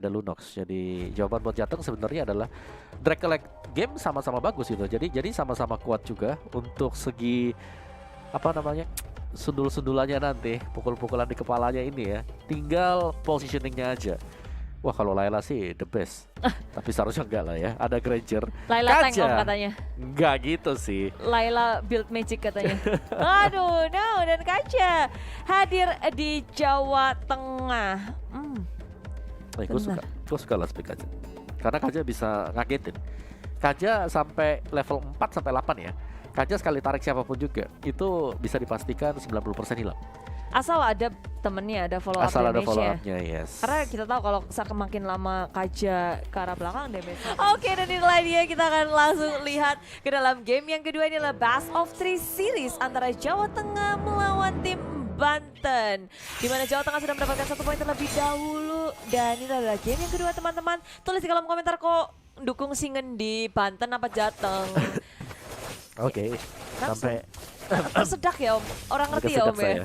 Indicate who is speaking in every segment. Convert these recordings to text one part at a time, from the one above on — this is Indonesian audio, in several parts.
Speaker 1: ada Lunox. Jadi jawaban buat Jateng sebenarnya adalah Drake Collect game sama-sama bagus gitu. Jadi sama-sama kuat juga untuk segi apa namanya sundul-sundulannya nanti, pukul-pukulan di kepalanya ini ya. Tinggal positioningnya aja. Wah kalau Layla sih the best. Tapi seharusnya enggak lah ya. Ada Granger.
Speaker 2: Layla tank om katanya.
Speaker 1: Enggak gitu sih.
Speaker 2: Layla build magic katanya. Aduh, no, dan Kaca hadir di Jawa Tengah.
Speaker 1: Gue suka Last Pick aja. Karena Kaja bisa ngagetin. Kaja sampai level 4 sampai 8 ya. Kaja sekali tarik siapapun juga itu bisa dipastikan 90% hilang.
Speaker 2: Asal ada temennya, ada follow up
Speaker 1: Asal ada
Speaker 2: damage-nya.
Speaker 1: follow up-nya, yes.
Speaker 2: Karena kita tahu kalau semakin lama Kaja ke arah belakang damage. Oke, dan inilah dia, kita akan langsung lihat ke dalam game yang kedua. Ini adalah Best of 3 series antara Jawa Tengah melawan tim Banten, di mana Jawa Tengah sudah mendapatkan 1 poin terlebih dahulu. Dan ini adalah game yang kedua teman-teman. Tulis di kolom komentar kok dukung Singen di Banten apa Jateng.
Speaker 1: Oke, sampai
Speaker 2: tersedak ya om, orang ngerti ya om ya.
Speaker 1: saya.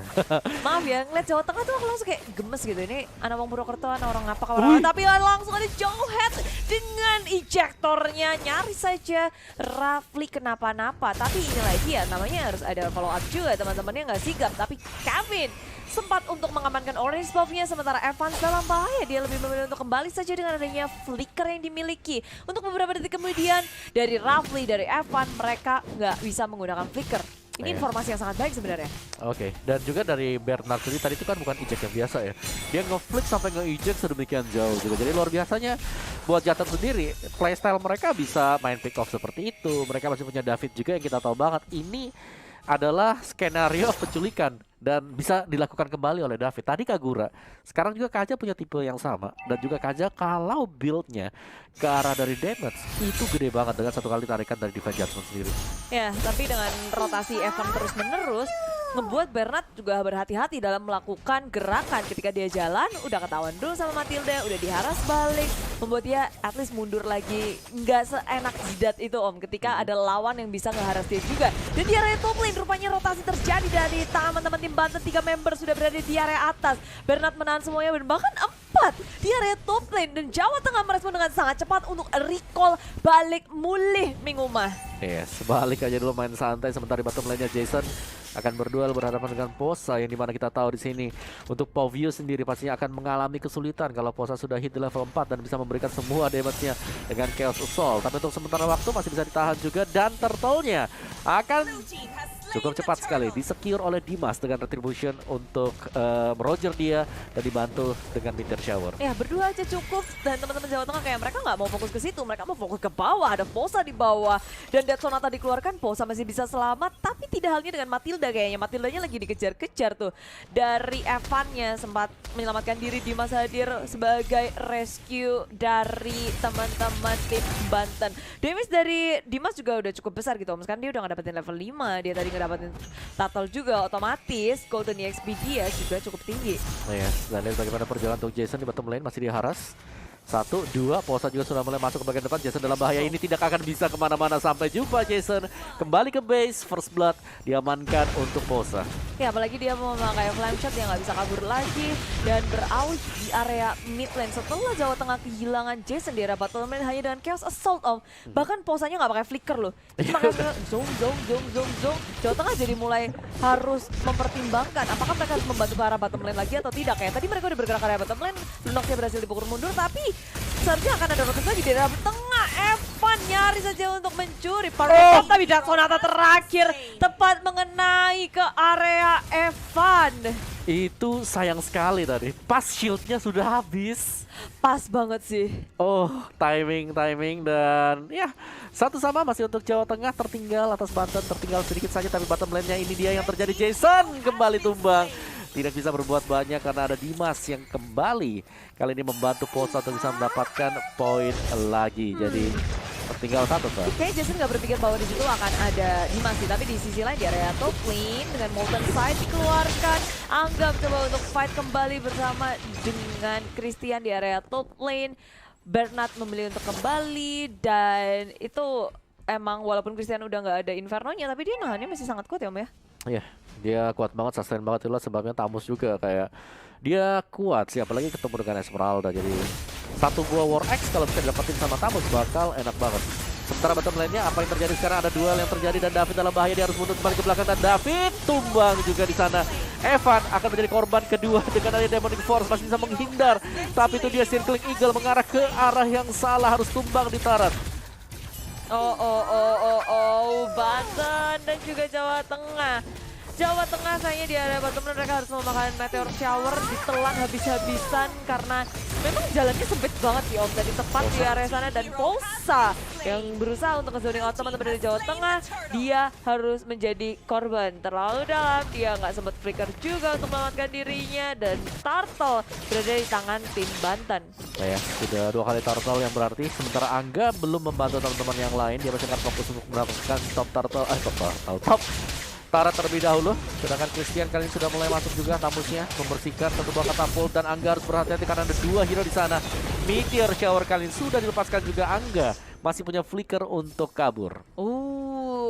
Speaker 2: Maaf ya, ngeliat Jawa Tengah tuh aku langsung kayak gemes gitu. Ini anak orang Purwokerto, anak orang apa kawan. Tapi langsung ada Jowhead dengan ejektornya, nyaris saja Rafli kenapa-napa. Tapi inilah dia, namanya harus ada follow up juga, teman-temannya nggak sigap. Tapi Kevin sempat untuk mengamankan orange buff-nya, sementara Evans dalam bahaya. Dia lebih memilih untuk kembali saja dengan adanya flicker yang dimiliki. Untuk beberapa detik kemudian dari Rafli, dari Evan, mereka nggak bisa menggunakan flicker. Ini informasi yang sangat baik sebenarnya.
Speaker 1: Oke, dan juga dari Bernard sendiri tadi itu kan bukan eject yang biasa ya. Dia nge-flick sampai nge-eject sedemikian jauh juga. Jadi luar biasanya buat Jateng sendiri, playstyle mereka bisa main pick off seperti itu. Mereka masih punya David juga yang kita tahu banget. Ini adalah skenario penculikan dan bisa dilakukan kembali oleh David. Tadi Kagura, sekarang juga Kaja punya tipe yang sama. Dan juga Kaja kalau build-nya ke arah dari damage itu gede banget dengan 1 kali tarikan dari Divine Judgment sendiri.
Speaker 2: Ya, tapi dengan rotasi Evan terus-menerus, ngebuat Bernard juga berhati-hati dalam melakukan gerakan. Ketika dia jalan, udah ketahuan dulu sama Matilda, udah diharas balik, membuat dia at least mundur lagi. Nggak seenak jidat itu om, ketika ada lawan yang bisa ngeharas dia juga. Dan di area top lane, rupanya rotasi terjadi dari tangan teman-teman tim Banten. 3 member sudah berada di area atas. Bernard menahan semuanya, dan bahkan 4 di area top lane. Dan Jawa Tengah merespon dengan sangat cepat untuk recall balik mulih Mingumah.
Speaker 1: Yes, balik aja dulu main santai, sementara di bottom lane-nya Jason akan berduel berhadapan dengan Posa, yang dimana kita tahu di sini untuk Povio sendiri pastinya akan mengalami kesulitan kalau Posa sudah hit di level 4 dan bisa memberikan semua damage-nya dengan Chaos Assault. Tapi untuk sementara waktu masih bisa ditahan juga, dan turtle-nya akan cukup cepat sekali di-secure oleh Dimas dengan Retribution untuk Roger dia dan dibantu dengan Meteor Shower.
Speaker 2: Ya berdua aja cukup, dan teman-teman Jawa Tengah kayak mereka nggak mau fokus ke situ, mereka mau fokus ke bawah. Ada Posa di bawah dan Dead Sonata dikeluarkan, Posa masih bisa selamat, tapi tidak halnya dengan Matilda kayaknya. Matildanya lagi dikejar-kejar tuh dari Evan-nya, sempat menyelamatkan diri. Dimas hadir sebagai rescue dari teman-teman tim Banten. Damage dari Dimas juga udah cukup besar gitu om, kan dia udah nggak dapetin level 5, dia tadi ngedapetin turtle juga, otomatis Golden EXP dia juga cukup tinggi.
Speaker 1: Yes, dan lihat bagaimana perjalanan untuk Jason di bottom lane, masih diharas. 1, 2, Posa juga sudah mulai masuk ke bagian depan. Jason dalam bahaya, ini tidak akan bisa kemana-mana. Sampai jumpa Jason, kembali ke base, first blood diamankan untuk Posa.
Speaker 2: Ya apalagi dia mau memakai flame shot, dia nggak bisa kabur lagi dan berawal di area mid lane setelah Jawa Tengah kehilangan Jason di area bottom lane hanya dengan Chaos Assault om. Bahkan Posanya nggak pakai flicker loh, cuma zong. Jawa Tengah jadi mulai harus mempertimbangkan apakah mereka harus membantu ke arah bottom lane lagi atau tidak. Kayak tadi mereka udah bergerak ke area bottom lane, Lunoxnya berhasil dipukul mundur, tapi seharusnya akan ada rotasi lagi di area tengah. Evan nyaris saja untuk mencuri Parkot, tapi Dark Sonata terakhir tepat mengenai ke area Evan.
Speaker 1: Itu sayang sekali tadi, pas shieldnya sudah habis.
Speaker 2: Pas banget sih.
Speaker 1: Oh, timing dan ya satu sama masih untuk Jawa Tengah, tertinggal atas Banten, tertinggal sedikit saja, tapi bottom lane-nya ini dia yang terjadi. Jason kembali tumbang. Tidak bisa berbuat banyak karena ada Dimas yang kembali kali ini membantu Posa untuk bisa mendapatkan poin lagi. Jadi tertinggal 1 tuh.
Speaker 2: Kayaknya Jason nggak berpikir bahwa di situ akan ada Dimas sih, tapi di sisi lain di area top lane dengan Molten Side dikeluarkan. Anggap coba untuk fight kembali bersama dengan Christian di area top lane. Bernard memilih untuk kembali, dan itu emang walaupun Christian udah nggak ada Inferno-nya, tapi dia nahannya masih sangat kuat ya om ya.
Speaker 1: Iya, dia kuat banget, sustain banget. Itulah sebabnya Tamus juga kayak dia kuat sih, apalagi ketemu dengan Esmeralda. Jadi Satu buah War Axe kalau bisa didapetin sama Tamus bakal enak banget. Sementara bottom lane-nya apa yang terjadi sekarang, ada duel yang terjadi dan David dalam bahaya, dia harus mundur kembali ke belakang dan David tumbang juga di sana. Evan akan menjadi korban kedua dengan adanya Demonic Force, masih bisa menghindar, tapi itu dia Circling Eagle mengarah ke arah yang salah, harus tumbang di Taran.
Speaker 2: Banten dan juga Jawa Tengah. Jawa Tengah sayangnya di area bottom lane mereka harus memakan Meteor Shower, ditelan habis-habisan karena memang jalannya sempit banget ya Om, tadi tepat di area sana dan Polsa yang berusaha untuk ngezoning out teman-teman dari Jawa Tengah, dia harus menjadi korban terlalu dalam, dia nggak sempat flicker juga untuk menyelamatkan dirinya dan Turtle berada di tangan tim Banten.
Speaker 1: Ya, sudah 2 kali Turtle yang berarti sementara Angga belum membantu teman-teman yang lain, dia masih akan fokus untuk mendapatkan top Turtle, top Tara terlebih dahulu, sedangkan Christian kali ini sudah mulai masuk juga tamusnya, membersihkan satu buah katapult dan Angga harus berhati-hati karena ada 2 hero di sana. Meteor Shower kali ini sudah dilepaskan juga, Angga masih punya flicker untuk kabur.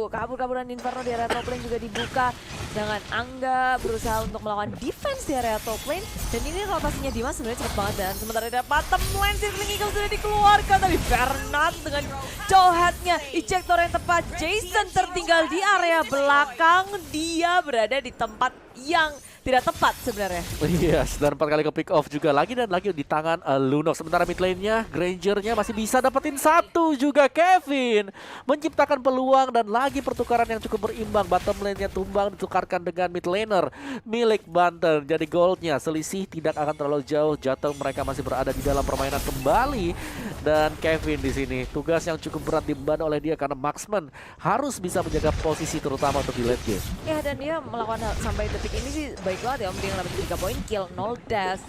Speaker 2: Kabur-kaburan Inferno di area top lane juga dibuka. Dengan Angga berusaha untuk melakukan defense di area top lane. Dan ini rotasinya Dimas sebenarnya cepet banget. Dan sementara di bottom lane, Circling Eagle sudah dikeluarkan. Tapi Bernard dengan jauhatnya, ejector yang tepat. Jason tertinggal di area belakang. Dia berada di tempat yang tidak tepat sebenarnya.
Speaker 1: Yes, dan 4 kali ke pick off juga lagi dan lagi di tangan Lunox. Sementara mid lane-nya, Granger-nya masih bisa dapetin 1 juga. Kevin menciptakan peluang dan lagi pertukaran yang cukup berimbang. Bottom lane-nya tumbang ditukarkan dengan mid laner milik Banten. Jadi goldnya selisih tidak akan terlalu jauh. Jatuh mereka masih berada di dalam permainan kembali. Dan Kevin di sini tugas yang cukup berat diemban oleh dia karena Marksman harus bisa menjaga posisi terutama untuk di late game.
Speaker 2: Ya, dan dia melakukan hal sampai detik ini sih baik banget ya Om, dia ngelakuin 3 poin kill, 0 dash.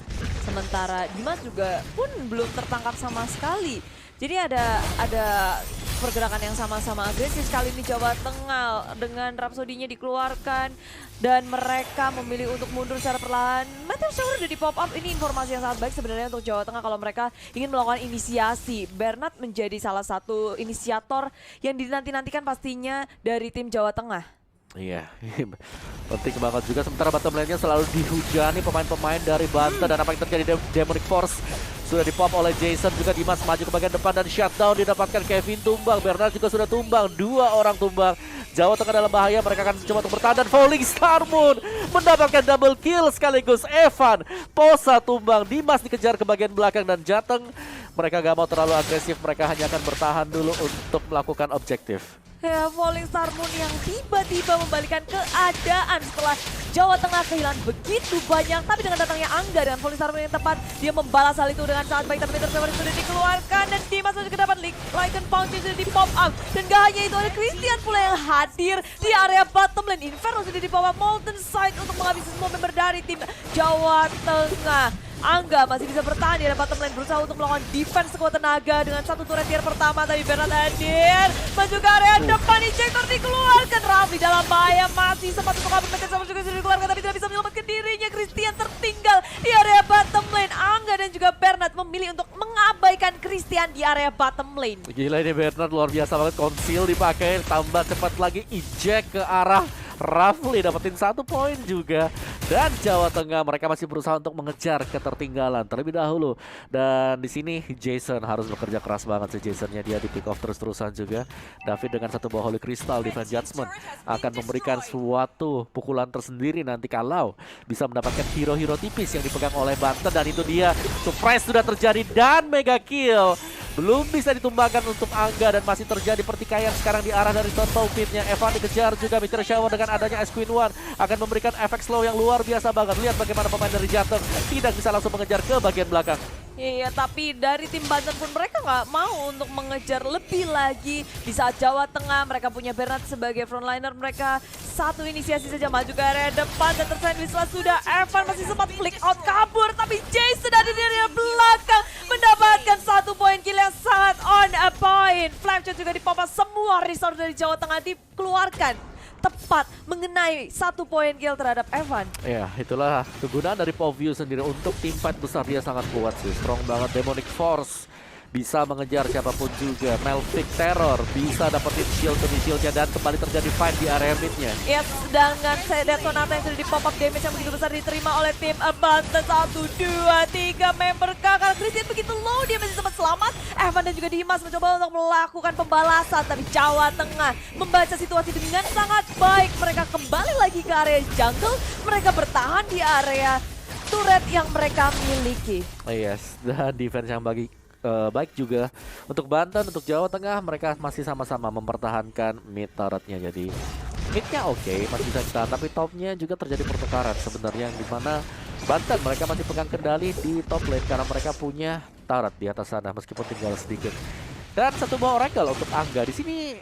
Speaker 2: Sementara Dimas juga pun belum tertangkap sama sekali. Jadi ada pergerakan yang sama-sama agresif kali ini Jawa Tengah dengan Rhapsody-nya dikeluarkan dan mereka memilih untuk mundur secara perlahan. Meteor Shower udah di pop up, ini informasi yang sangat baik sebenarnya untuk Jawa Tengah kalau mereka ingin melakukan inisiasi. Bernard menjadi salah satu inisiator yang dinanti-nantikan pastinya dari tim Jawa Tengah.
Speaker 1: Iya, penting banget juga. Sementara bottom lane-nya selalu dihujani pemain-pemain dari Banten. Dan apa yang terjadi, Demonic Force sudah dipop oleh Jason, juga Dimas maju ke bagian depan dan shutdown didapatkan. Kevin tumbang, Bernard juga sudah tumbang, 2 orang tumbang. Jawa Tengah dalam bahaya, mereka akan coba untuk bertahan dan Falling Star Moon mendapatkan double kill sekaligus. Evan, Posa tumbang, Dimas dikejar ke bagian belakang dan Jateng mereka gak mau terlalu agresif, mereka hanya akan bertahan dulu untuk melakukan objektif.
Speaker 2: Ya, Falling Star Moon yang tiba-tiba membalikan keadaan setelah Jawa Tengah kehilangan begitu banyak. Tapi dengan datangnya Angga dengan Falling Star Moon yang tepat, dia membalas hal itu dengan sangat baik. Tapi Meteor Shower sudah dikeluarkan dan Dimas juga dapat Lycan Punch sudah di pop up. Dan gak hanya itu, ada Christian pula yang hadir di area bottom lane. Inferno sudah di pop up, Molten Side untuk menghabisi semua member dari tim Jawa Tengah. Angga masih bisa bertahan di area bottom lane, berusaha untuk melakukan defense sekuat tenaga dengan 1 turret tier pertama. Tapi Bernard hadir, maju ke area depan, ejector dikeluarkan. Raffi dalam bahaya, masih sempat untuk kabur. Meteor Shower juga sudah dikeluarkan tapi tidak bisa menyelamatkan dirinya. Christian tertinggal di area bottom lane. Angga dan juga Bernard memilih untuk mengabaikan Christian di area bottom lane.
Speaker 1: Gila ini Bernard, luar biasa banget. Conceal dipakai, tambah cepat lagi eject ke arah Rafli, dapetin 1 poin juga. Dan Jawa Tengah mereka masih berusaha untuk mengejar ketertinggalan terlebih dahulu. Dan di sini Jason harus bekerja keras banget sih. Jasonnya dia di pick off terus-terusan juga. David dengan 1 buah Holy Crystal Divine Judgment akan memberikan suatu pukulan tersendiri nanti kalau bisa mendapatkan hero-hero tipis yang dipegang oleh Banten. Dan itu dia, surprise sudah terjadi dan mega kill belum bisa ditumbangkan untuk Angga. Dan masih terjadi pertikaian sekarang di arah dari Total Pit-nya. Evan dikejar juga, Meteor Shower dengan adanya Ice Queen One akan memberikan efek slow yang luar biasa banget. Lihat bagaimana pemain dari Jateng tidak bisa langsung mengejar ke bagian belakang.
Speaker 2: Iya, tapi dari tim Banten pun mereka nggak mau untuk mengejar lebih lagi. Di saat Jawa Tengah mereka punya Bernard sebagai frontliner, mereka 1 inisiasi saja maju ke area depan dan tersandwich sudah. Evan masih sempat flick out kabur, tapi Jason ada di area belakang mendapatkan 1 poin kill yang sangat on a point. Flame shot juga dipompa, semua resource dari Jawa Tengah dikeluarkan tepat mengenai 1 poin kill terhadap Evan.
Speaker 1: Ya, itulah kegunaan dari Poview sendiri. Untuk tim fight besar dia sangat kuat sih, strong banget. Demonic Force bisa mengejar siapapun juga. Melvick Terror bisa dapetin shield demi shieldnya dan kembali terjadi fight di area midnya.
Speaker 2: Ya, sedangkan Sedat Sonata yang sudah di pop up damage yang begitu besar diterima oleh tim Banten. 1, 2, 3 member kakak Christian begitu low, dia masih sempat selamat. Evan dan juga Dimas mencoba untuk melakukan pembalasan, tapi Jawa Tengah membaca situasi dengan sangat baik. Mereka kembali lagi ke area jungle, mereka bertahan di area turret yang mereka miliki.
Speaker 1: Yes, dan defense yang baik juga untuk Banten, untuk Jawa Tengah mereka masih sama-sama mempertahankan mid turretnya. Jadi midnya oke, masih bisa ditahan, tapi topnya juga terjadi pertukaran sebenarnya, yang dimana Banten mereka masih pegang kendali di top lane karena mereka punya turret di atas sana meskipun tinggal sedikit. Dan satu buah Oracle untuk Angga. Di sini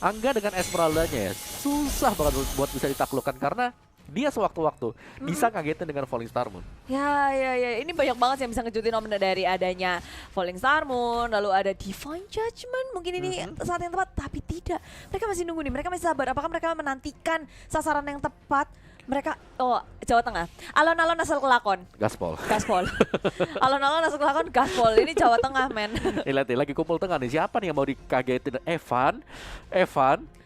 Speaker 1: Angga dengan Esmeralda-nya ya susah banget buat bisa ditaklukkan karena dia sewaktu-waktu bisa ngagetin dengan Falling Star Moon.
Speaker 2: Ya, ini banyak banget yang bisa ngejutin Om dari adanya Falling Star Moon, lalu ada Divine Judgment. Mungkin ini saat yang tepat, tapi tidak. Mereka masih nunggu nih, mereka masih sabar. Apakah mereka menantikan sasaran yang tepat? Mereka, Jawa Tengah. Alon-alon asal kelakon.
Speaker 1: Gaspol.
Speaker 2: Alon-alon asal kelakon, gaspol. Ini Jawa Tengah, men.
Speaker 1: Lihat nih, lagi kumpul tengah nih. Siapa nih yang mau dikagetin? Evan.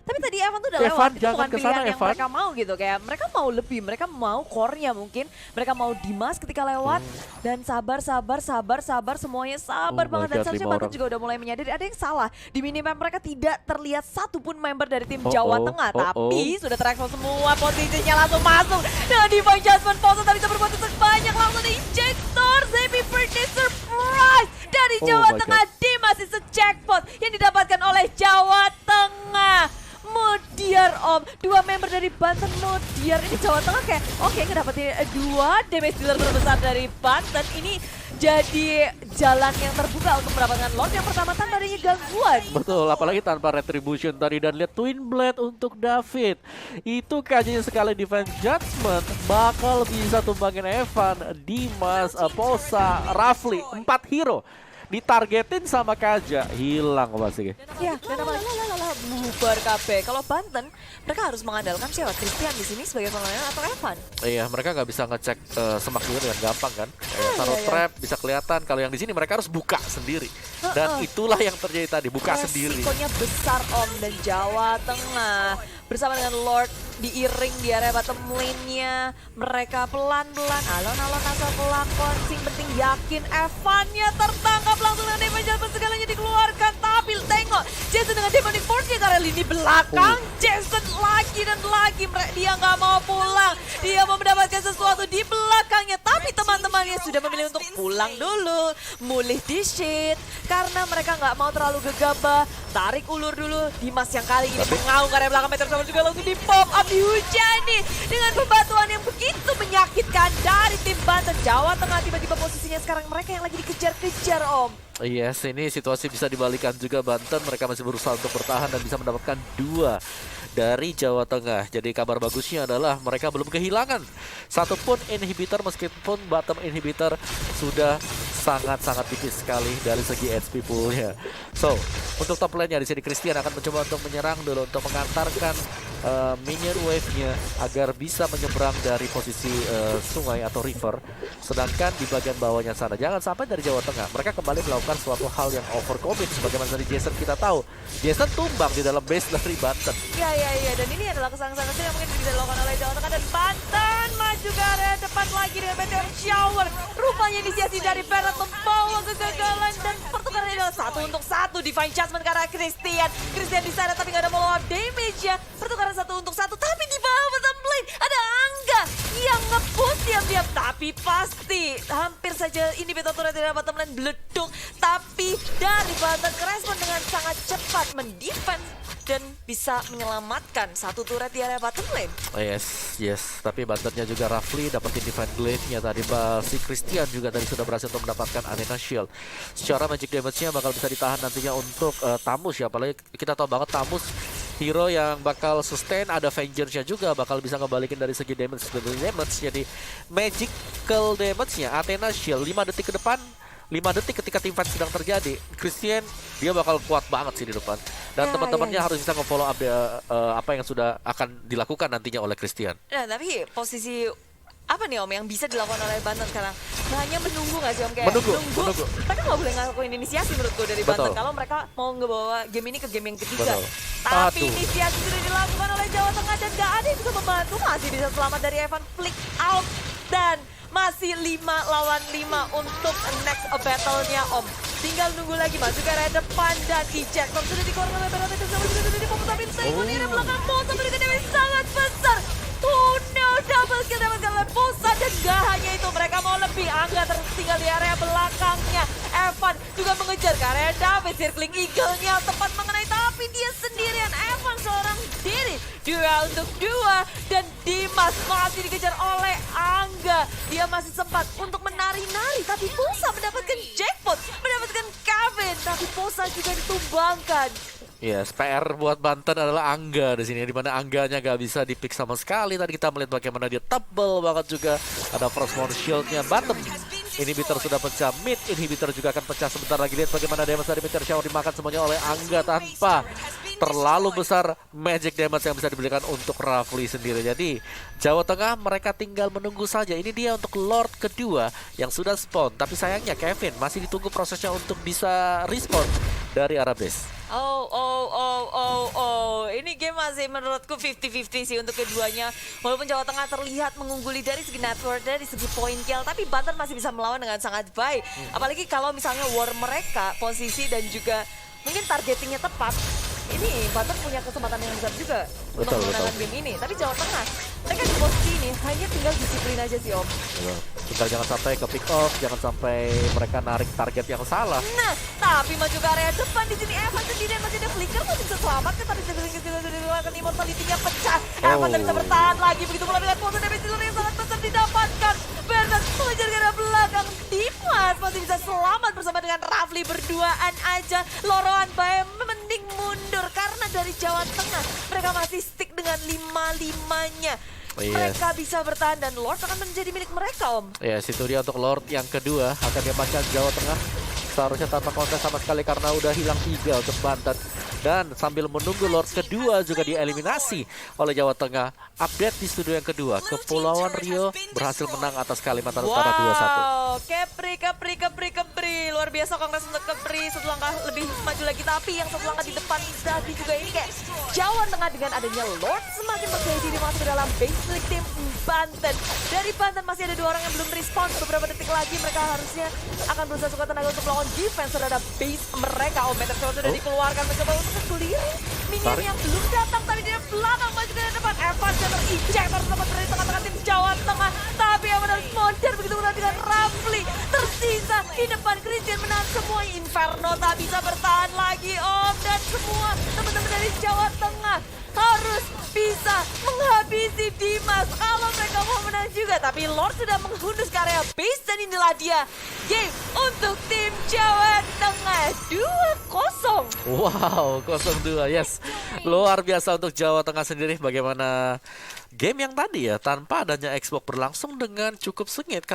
Speaker 2: Tapi tadi Evan tuh udah
Speaker 1: Evan,
Speaker 2: lewat, itu
Speaker 1: jangan
Speaker 2: bukan
Speaker 1: kesana,
Speaker 2: pilihan yang
Speaker 1: Evan.
Speaker 2: mereka mau gitu. Kayak mereka mau lebih, mereka mau core-nya mungkin. Mereka mau Dimas ketika lewat. Dan sabar, semuanya sabar
Speaker 1: Oh my
Speaker 2: banget. Dan
Speaker 1: God,
Speaker 2: seharusnya
Speaker 1: 5
Speaker 2: Banten
Speaker 1: orang.
Speaker 2: juga udah mulai menyadari ada yang salah. Di minimap mereka tidak terlihat satupun member dari tim Jawa Tengah. Tapi sudah terekspos semua, posisinya langsung masuk. Dengan Divine Judgment, Pausa tak bisa berbuat banyak. Langsung di injektor, Happy birthday surprise dari Jawa
Speaker 1: my
Speaker 2: Tengah. Dimas is a jackpot yang didapatkan oleh Jawa Tengah. Modiar Om, 2 member dari Banten Modiar. Ini Jawa Tengah kayak oke, ngedapetin 2 damage dealer terbesar dari Banten. Ini jadi jalan yang terbuka untuk mendapatkan Lord yang pertama tanpa adanya gangguan.
Speaker 1: Betul, apalagi tanpa retribution tadi. Dan lihat Twin Blade untuk David. Itu kayaknya sekali Defense Judgment bakal bisa tumbangin Evan, Dimas, Posa, Rafli, 4 hero ditargetin sama Kaja, hilang pasti.
Speaker 2: Ya, dan bubar KB. Kalau Banten, mereka harus mengandalkan siapa? Christian di sini sebagai pengelola atau Evan?
Speaker 1: Iya, mereka nggak bisa ngecek semak juga dengan gampang kan. Taruh trap bisa kelihatan. Kalau yang di sini mereka harus buka sendiri. Dan itulah yang terjadi tadi, buka sendiri.
Speaker 2: Resikonya besar Om, dan Jawa Tengah bersama dengan Lord diiring di area bottom lane-nya. Mereka pelan-pelan alon-alon asal pelakon. Sing penting yakin Evan-nya tertangkap langsung dengan damage segalanya dikeluarkan. Tapi tengok Jason dengan Demonic Force-nya karena lini belakang. Jason lagi dan lagi. Dia nggak mau pulang. Dia mau mendapatkan sesuatu di belakangnya. Tapi teman-temannya sudah memilih untuk pulang dulu. Mulih di shit. Karena mereka nggak mau terlalu gegabah. Tarik ulur dulu. Dimas yang kali ini mengaung ke area belakang meter sama juga langsung di pop up, dihujani dengan pembatuan yang begitu menyakitkan dari tim Banten. Jawa Tengah tiba-tiba posisinya sekarang mereka yang lagi dikejar-kejar Om.
Speaker 1: Yes, ini situasi bisa dibalikan juga. Banten mereka masih berusaha untuk bertahan dan bisa mendapatkan 2 dari Jawa Tengah. Jadi kabar bagusnya adalah mereka belum kehilangan satupun inhibitor, meskipun bottom inhibitor sudah sangat-sangat tipis sekali dari segi HP poolnya. So, untuk top lane-nya di sini Christian akan mencoba untuk menyerang dulu untuk mengantarkan minion wave-nya agar bisa menyeberang dari posisi sungai atau river. Sedangkan di bagian bawahnya sana, jangan sampai dari Jawa Tengah mereka kembali melakukan suatu hal yang overcommit. Sebagaimana dari Jason kita tahu, Jason tumbang di dalam base dari Banten.
Speaker 2: Iya, dan ini adalah kesalahan kecil yang mungkin bisa dilakukan oleh Jawa Tengah, dan Banten maju ke area depan lagi dengan meteor shower. Rupanya inisiasi dari Perat membawa kegagalan, dan pertukarannya adalah 1 untuk 1. Divine Judgment karena Christian di sana tapi nggak ada follow up damage ya. Pertukaran 1 untuk 1, tapi di bawah bottom lane ada Angga yang nge-push diam-diam. Tapi pasti hampir saja ini Beto Turret dari bottom lane beleduk. Tapi dari Banten kerespon dengan sangat cepat mendefense dan bisa menyelamatkan 1 turret di area bottom lane.
Speaker 1: Yes. Tapi Bantennya juga Rafli dapetin Divine Blade-nya tadi. Si Christian juga tadi sudah berhasil untuk mendapatkan Arena Shield. Secara magic damage-nya bakal bisa ditahan nantinya untuk Tamus ya. Apalagi kita tahu banget Tamus hero yang bakal sustain, ada Vengeance-nya juga bakal bisa ngebalikin dari segi damage. Jadi magical damage-nya Athena Shield 5 detik ke depan, 5 detik ketika team fight sedang terjadi, Christian dia bakal kuat banget sih di depan. Dan teman-temannya harus bisa nge-follow up apa yang sudah akan dilakukan nantinya oleh Christian.
Speaker 2: Nah, tapi posisi apa nih Om yang bisa dilakukan oleh Banten sekarang? Hanya menunggu nggak sih Om? Kayak
Speaker 1: Menunggu.
Speaker 2: Mereka nggak boleh ngelakuin inisiasi menurutku dari
Speaker 1: Betul.
Speaker 2: Banten kalau mereka mau ngebawa game ini ke game yang ketiga.
Speaker 1: Betul.
Speaker 2: Tapi
Speaker 1: Aduh.
Speaker 2: inisiasi sudah dilakukan oleh Jawa Tengah dan nggak ada yang bisa membantu. Masih bisa selamat dari Evan flick out dan masih 5 lawan 5 untuk next battle-nya Om. Tinggal nunggu lagi masuk ke area depan dan ejector sudah dikeluarkan oleh Berata Kesama juga sudah dipopulkan Saiful di area belakang Bosa memberikan damage sangat besar. Oh no, double kill dapatkan oleh Bosa dan gak hanya itu mereka mau lebih. Angga tertinggal di area belakangnya. Evan juga mengejar ke area David, circling eagle-nya tepat mengenai tapi dia sendirian. Evan seorang diri. 2 untuk 2 dan Dimas masih dikejar oleh Angga. Dia masih sempat untuk menari-nari tapi Bosa mendapatkan jackpot, mendapatkan Kevin tapi Bosa juga ditumbangkan.
Speaker 1: Yes, PR buat Banten adalah Angga di sini, di mana Angganya gak bisa di-pick sama sekali. Tadi kita melihat bagaimana dia tebel banget juga. Ada Frostmourne Shield-nya Bottom. Inhibitor sudah pecah, mid inhibitor juga akan pecah sebentar lagi. Lihat bagaimana damage dari Meteor Shower dimakan semuanya oleh Angga tanpa terlalu besar magic damage yang bisa diberikan untuk Rafli sendiri. Jadi Jawa Tengah mereka tinggal menunggu saja. Ini dia untuk Lord kedua yang sudah spawn. Tapi sayangnya Kevin masih ditunggu prosesnya untuk bisa respawn dari arah base.
Speaker 2: Ini game masih menurutku 50-50 sih untuk keduanya. Walaupun Jawa Tengah terlihat mengungguli dari segi network, dari segi point kill, tapi Banten masih bisa melawan dengan sangat baik. Apalagi kalau misalnya war mereka, posisi dan juga mungkin targetingnya tepat. Ini Banten punya kesempatan yang besar juga untuk memenangkan game ini. Tapi Jawa Tengah, mereka di posisi ini hanya tinggal disiplin aja sih Om.
Speaker 1: Tinggal jangan sampai ke pick off, jangan sampai mereka narik target yang salah.
Speaker 2: Nah, tapi maju ke area depan di sini Evan sendirian masih ada flicker masih bisa selamat kan tapi sudah dilakukan immortality-nya pecah. Evan tak bisa bertahan lagi begitu pula dengan power damage yang sangat besar didapatkan. Bernard mengejar ke arah belakang. Dimas masih bisa selamat bersama dengan Rafli berduaan aja. Loroan Bae mending mundur karena dari Jawa Tengah mereka masih stick dengan 5-5-nya. Mereka bisa bertahan dan Lord akan menjadi milik mereka Om.
Speaker 1: Ya, situ dia untuk Lord yang kedua akan diamankan Jawa Tengah. Seharusnya tanpa kontes sama sekali karena udah hilang 3 untuk Banten. Dan sambil menunggu Lord kedua juga dieliminasi oleh Jawa Tengah. Update di studio yang kedua, Kepulauan Rio berhasil menang atas Kalimantan Utara 2-1.
Speaker 2: Kepri. Luar biasa kongres untuk Kepri. Satu langkah lebih maju lagi tapi yang satu langkah di depan tadi juga ini kayak Jawa Tengah dengan adanya Lord semakin percaya diri masuk ke dalam base milik tim Banten. Dari Banten masih ada 2 orang yang belum respons. Beberapa detik lagi mereka harusnya akan berusaha sekuat tenaga untuk melawan defense terhadap base mereka. Meteor Shower sudah dikeluarkan mencoba untuk keliling minion yang belum datang tapi di belakang maju ke depan. Evan jatuh ejector sempat dari tengah-tengah tim Jawa Tengah tapi yang harus modern begitu pula dengan Rafli tersisa di depan. Christian menang semua. Inferno tak bisa bertahan lagi Om dan semua teman-teman dari Jawa Tengah harus bisa menghabisi Dimas kalau mereka mau menang juga. Tapi Lord sudah menghunus ke area base dan inilah dia game untuk tim Jawa Tengah 2-0.
Speaker 1: Wow, 0-2, yes. Luar biasa untuk Jawa Tengah sendiri. Bagaimana game yang tadi ya, tanpa adanya Xbox berlangsung dengan cukup sengit.